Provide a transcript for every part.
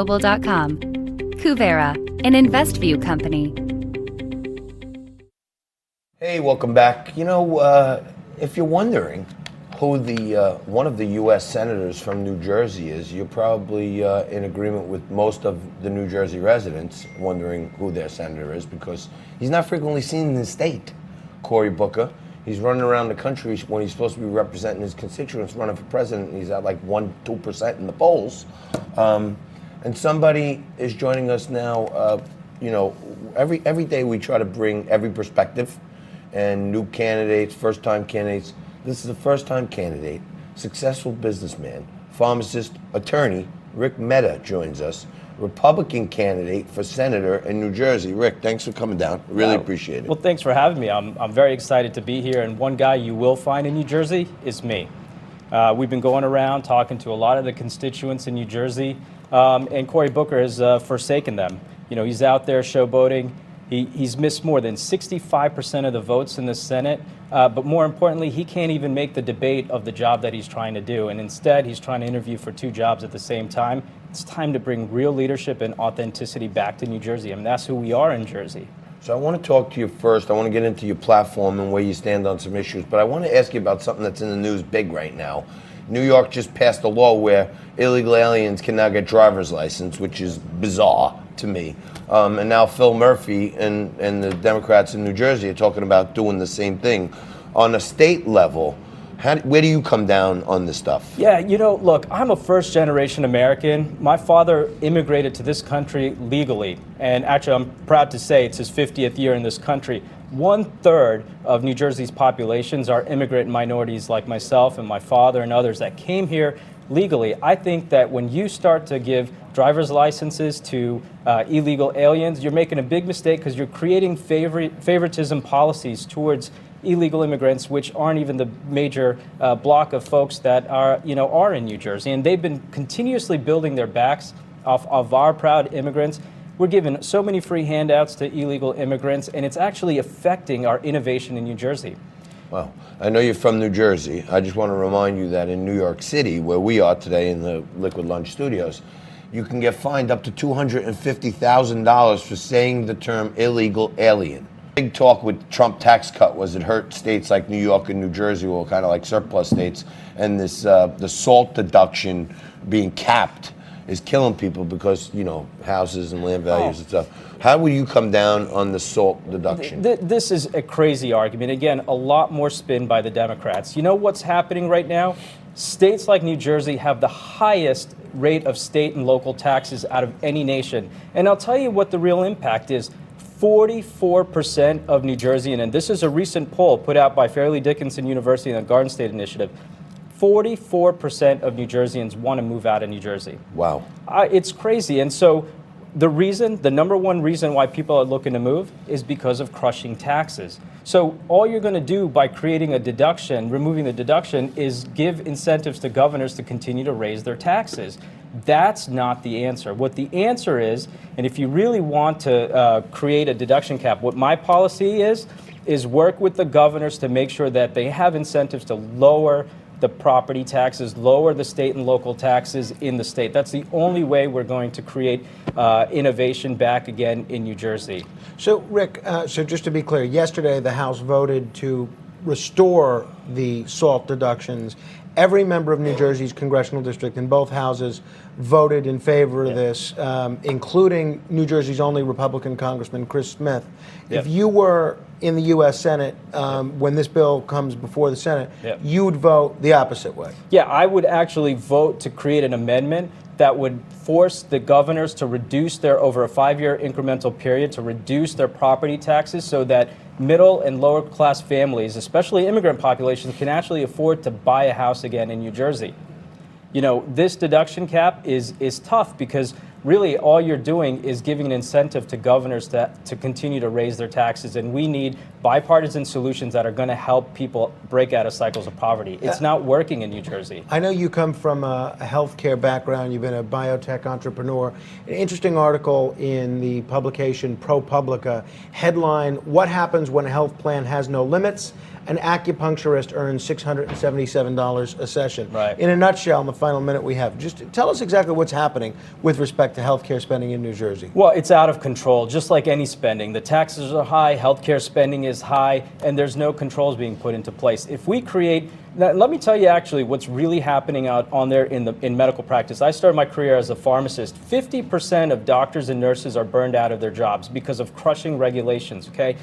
Global.com. Kuvera, an InvestView company. Hey, welcome back. If you're wondering who the one of the U.S. senators from New Jersey is, you're probably in agreement with most of the New Jersey residents wondering who their senator is, because he's not frequently seen in the state. Cory Booker. He's running around the country when he's supposed to be representing his constituents, running for president, and he's at like 1-2% in the polls. And somebody is joining us now. Every day we try to bring every perspective and new candidates, first-time candidates. This is a first-time candidate, successful businessman, pharmacist, attorney. Rick Metha joins us, Republican candidate for senator in New Jersey. Rick, thanks for coming down. Really appreciate it. Well, thanks for having me. I'm very excited to be here. And one guy you will find in New Jersey is me. We've been going around talking to a lot of the constituents in New Jersey, and Cory Booker has forsaken them. He's out there showboating. He's missed more than 65% of the votes in the Senate, but more importantly, he can't even make the debate of the job that he's trying to do. And instead, he's trying to interview for 2 jobs at the same time. It's time to bring real leadership and authenticity back to New Jersey. I mean, that's who we are in Jersey. So I want to talk to you first. I want to get into your platform and where you stand on some issues, but I want to ask you about something that's in the news big right now. New York just passed a law where illegal aliens can now get driver's license, which is bizarre to me. And now Phil Murphy and the Democrats in New Jersey are talking about doing the same thing. On a state level, where do you come down on this stuff? Yeah, look, I'm a first-generation American. My father immigrated to this country legally. And actually, I'm proud to say it's his 50th year in this country. 1/3 of New Jersey's populations are immigrant minorities like myself and my father and others that came here legally. I think that when you start to give driver's licenses to illegal aliens, you're making a big mistake, because you're creating favoritism policies towards illegal immigrants, which aren't even the major block of folks that are in New Jersey. And they've been continuously building their backs off of our proud immigrants. We're giving so many free handouts to illegal immigrants, and it's actually affecting our innovation in New Jersey. Well, I know you're from New Jersey. I just want to remind you that in New York City, where we are today in the Liquid Lunch Studios, you can get fined up to $250,000 for saying the term illegal alien. Big talk with Trump tax cut was it hurt states like New York and New Jersey, were kind of like surplus states, and this the SALT deduction being capped is killing people because, houses and land values and stuff. How will you come down on the SALT deduction? This is a crazy argument. Again, a lot more spin by the Democrats. You know what's happening right now? States like New Jersey have the highest rate of state and local taxes out of any nation. And I'll tell you what the real impact is. 44% of New Jersey, and this is a recent poll put out by Fairleigh Dickinson University and the Garden State Initiative, 44% of New Jerseyans want to move out of New Jersey. Wow. It's crazy. And so the number one reason why people are looking to move is because of crushing taxes. So all you're going to do by creating a deduction, removing the deduction, is give incentives to governors to continue to raise their taxes. That's not the answer. What the answer is, and if you really want to create a deduction cap, what my policy is work with the governors to make sure that they have incentives to lower the property taxes, lower the state and local taxes in the state. That's the only way we're going to create innovation back again in New Jersey. So, Rick, so just to be clear, yesterday the House voted to restore the SALT deductions. Every member of New Jersey's congressional district in both houses voted in favor of this, including New Jersey's only Republican Congressman, Chris Smith. If you were in the U.S. Senate when this bill comes before the Senate, you would vote the opposite way. Yeah, I would actually vote to create an amendment that would force the governors to reduce over a 5-year incremental period, to reduce their property taxes so that middle and lower class families, especially immigrant populations, can actually afford to buy a house again in New Jersey. This deduction cap is tough, because really all you're doing is giving an incentive to governors to continue to raise their taxes, and we need bipartisan solutions that are going to help people break out of cycles of poverty. It's not working in New Jersey. I know you come from a healthcare background. You've been a biotech entrepreneur. An interesting article in the publication ProPublica, headline, "What happens when a health plan has no limits? An acupuncturist earns $677 a session." Right. In a nutshell, in the final minute we have, just tell us exactly what's happening with respect to healthcare spending in New Jersey. Well, it's out of control, just like any spending. The taxes are high, healthcare spending is high, and there's no controls being put into place. If we create, now, let me tell you actually what's really happening out on there in medical practice. I started my career as a pharmacist. 50% of doctors and nurses are burned out of their jobs because of crushing regulations, okay?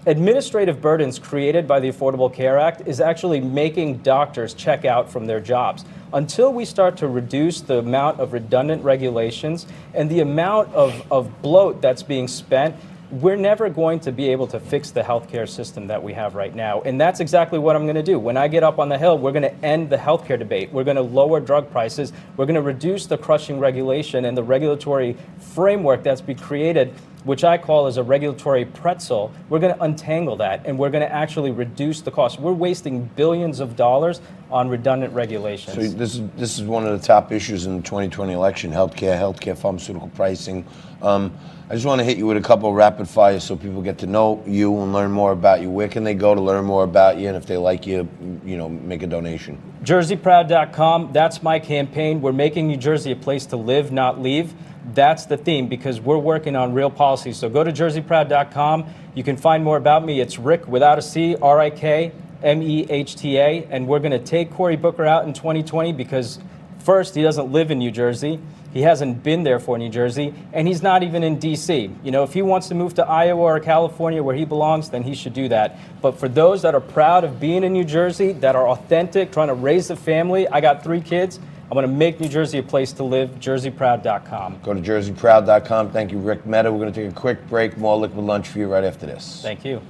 Administrative burdens created by the Affordable Care Act is actually making doctors check out from their jobs. Until we start to reduce the amount of redundant regulations and the amount of bloat that's being spent, we're never going to be able to fix the healthcare system that we have right now. And that's exactly what I'm going to do. When I get up on the Hill, we're going to end the healthcare debate. We're going to lower drug prices. We're going to reduce the crushing regulation and the regulatory framework that's been created, which I call as a regulatory pretzel. We're going to untangle that, and we're going to actually reduce the cost. We're wasting billions of dollars on redundant regulations. So this is one of the top issues in the 2020 election: healthcare, pharmaceutical pricing. I just want to hit you with a couple of rapid fire so people get to know you and learn more about you. Where can they go to learn more about you, and if they like you, make a donation? JerseyProud.com. That's my campaign. We're making New Jersey a place to live, not leave. That's the theme, because we're working on real policies. So go to JerseyProud.com. You can find more about me. It's Rick without a C, R-I-K, M-E-H-T-A. And we're going to take Cory Booker out in 2020 because, first, he doesn't live in New Jersey. He hasn't been there for New Jersey, and he's not even in D.C. If he wants to move to Iowa or California where he belongs, then he should do that. But for those that are proud of being in New Jersey, that are authentic, trying to raise a family, I got 3 kids, I'm going to make New Jersey a place to live, JerseyProud.com. Go to JerseyProud.com. Thank you, Rick. Metha, we're going to take a quick break. More Liquid Lunch for you right after this. Thank you.